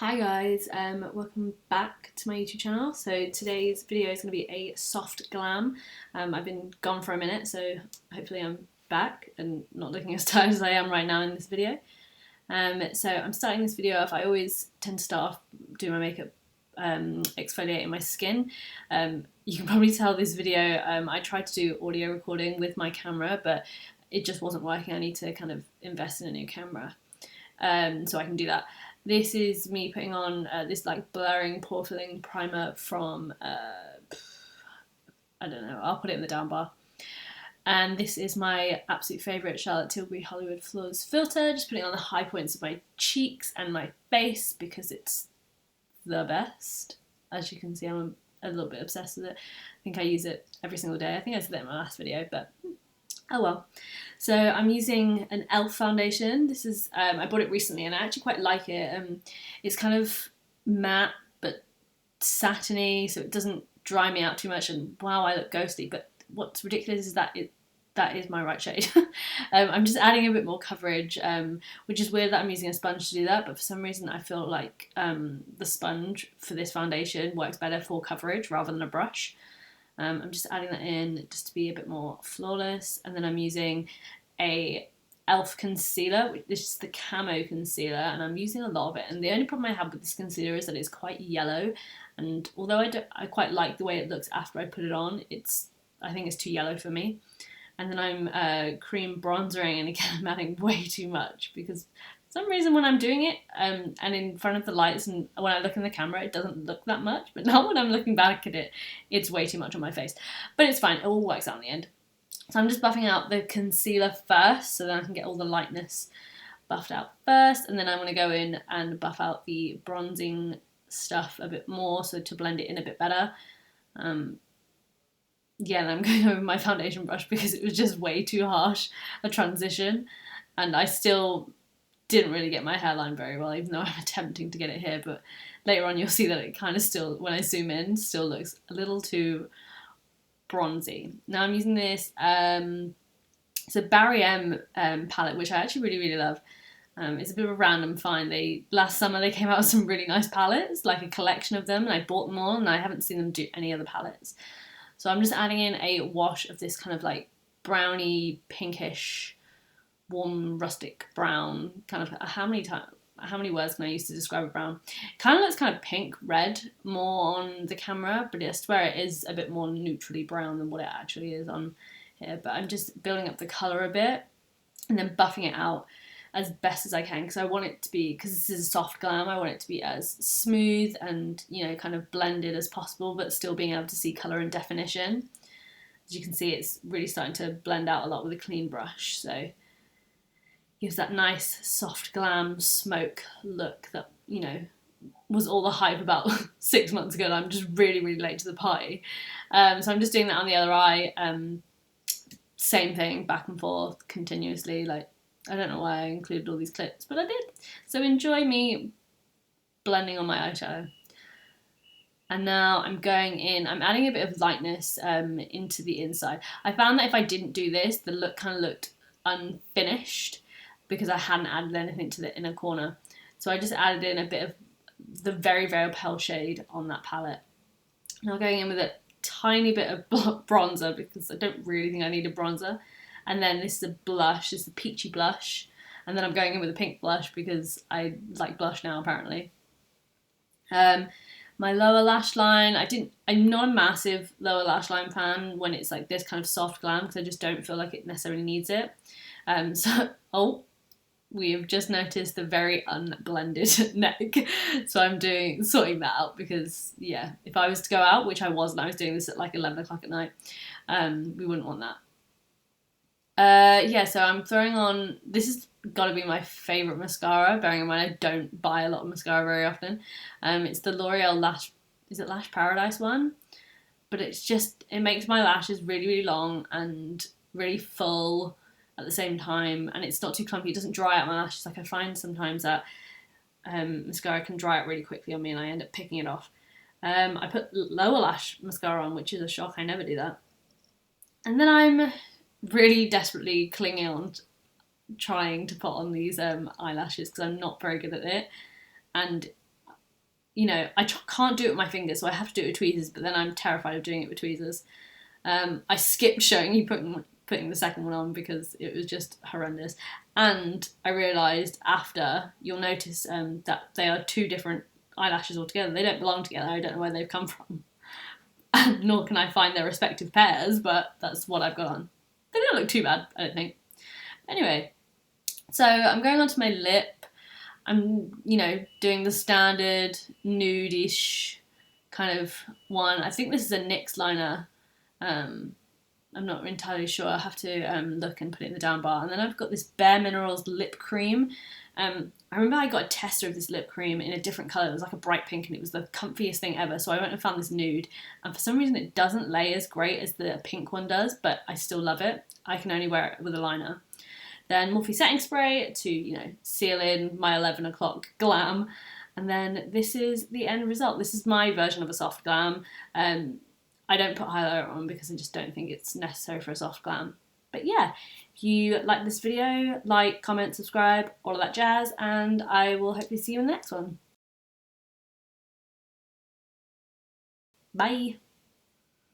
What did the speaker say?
Hi guys, welcome back to my YouTube channel. So today's video is going to be a soft glam. I've been gone for a minute, so hopefully I'm back and not looking as tired as I am right now in this video. So I'm starting this video off. I always tend to start off doing my makeup exfoliating my skin. You can probably tell this video, I tried to do audio recording with my camera, but it just wasn't working. I need to kind of invest in a new camera so I can do that. This is me putting on this like blurring pore filling primer from, I don't know, I'll put it in the down bar. And this is my absolute favourite Charlotte Tilbury Hollywood Flawless filter, just putting on the high points of my cheeks and my face because it's the best. As you can see, I'm a little bit obsessed with it. I think I use it every single day. I think I said that in my last video, but oh well. So I'm using an e.l.f. foundation. This is, I bought it recently and I actually quite like it. It's kind of matte but satiny, so it doesn't dry me out too much, and wow, I look ghosty. But what's ridiculous is that that is my right shade. I'm just adding a bit more coverage, which is weird that I'm using a sponge to do that, but for some reason I feel like the sponge for this foundation works better for coverage rather than a brush. I'm just adding that in just to be a bit more flawless, and then I'm using a e.l.f. concealer, which is the Camo concealer, and I'm using a lot of it. And the only problem I have with this concealer is that it's quite yellow, and although I quite like the way it looks after I put it on, I think it's too yellow for me. And then I'm cream bronzering, and again I'm adding way too much because for some reason when I'm doing it and in front of the lights and when I look in the camera it doesn't look that much, but now when I'm looking back at it, it's way too much on my face. But it's fine, it all works out in the end. So I'm just buffing out the concealer first so then I can get all the lightness buffed out first, and then I'm going to go in and buff out the bronzing stuff a bit more so to blend it in a bit better. Yeah, and I'm going over my foundation brush because it was just way too harsh a transition, and I still didn't really get my hairline very well, even though I'm attempting to get it here, but later on you'll see that it kind of still, when I zoom in, still looks a little too bronzy. Now I'm using this, it's a bareMinerals palette, which I actually really love. It's a bit of a random find. Last summer they came out with some really nice palettes, like a collection of them, and I bought them all, and I haven't seen them do any other palettes. So I'm just adding in a wash of this kind of like browny, pinkish, warm rustic brown, kind of how many words can I use to describe a brown? It kind of looks kind of pink red more on the camera, but I swear it is a bit more neutrally brown than what it actually is on here. But I'm just building up the colour a bit and then buffing it out as best as I can because I want it to be, because this is a soft glam, I want it to be as smooth and, you know, kind of blended as possible, but still being able to see colour and definition. As you can see, it's really starting to blend out a lot with a clean brush, so gives that nice soft glam smoke look that, you know, was all the hype about 6 months ago, and I'm just really late to the party. So I'm just doing that on the other eye, same thing, back and forth continuously. Like, I don't know why I included all these clips, but I did. So enjoy me blending on my eyeshadow. And now I'm going in, I'm adding a bit of lightness into the inside. I found that if I didn't do this, the look kind of looked unfinished because I hadn't added anything to the inner corner. So I just added in a bit of the very pale shade on that palette. Now going in with a tiny bit of bronzer because I don't really think I need a bronzer. And then this is a blush, this is a peachy blush. And then I'm going in with a pink blush because I like blush now apparently. My lower lash line, I'm not a massive lower lash line fan when it's like this kind of soft glam because I just don't feel like it necessarily needs it. We have just noticed the very unblended neck. So I'm sorting that out because, yeah, if I was to go out, which I wasn't, I was doing this at like 11 o'clock at night, we wouldn't want that. Yeah, so I'm throwing on, this has got to be my favourite mascara, bearing in mind I don't buy a lot of mascara very often. It's the L'Oreal Lash Paradise one? But it makes my lashes really long and really full at the same time, and it's not too clumpy. It doesn't dry out my lashes. Like I find sometimes that mascara can dry out really quickly on me and I end up picking it off. I put lower lash mascara on, which is a shock, I never do that. And then I'm really desperately clinging on, trying to put on these eyelashes because I'm not very good at it. And you know, I can't do it with my fingers, so I have to do it with tweezers, but then I'm terrified of doing it with tweezers. I skipped showing you putting the second one on because it was just horrendous. And I realised after, you'll notice that they are two different eyelashes altogether. They don't belong together. I don't know where they've come from. And nor can I find their respective pairs, but that's what I've got on. They don't look too bad, I don't think. Anyway, so I'm going on to my lip. I'm, you know, doing the standard nude-ish kind of one. I think this is a NYX liner. I'm not entirely sure. I'll have to look and put it in the down bar. And then I've got this bareMinerals lip cream. I remember I got a tester of this lip cream in a different colour. It was like a bright pink and it was the comfiest thing ever. So I went and found this nude. And for some reason it doesn't lay as great as the pink one does, but I still love it. I can only wear it with a liner. Then Morphe setting spray to, you know, seal in my 11 o'clock glam. And then this is the end result. This is my version of a soft glam. I don't put highlighter on because I just don't think it's necessary for a soft glam. But yeah, if you like this video, like, comment, subscribe, all of that jazz, and I will hopefully see you in the next one. Bye!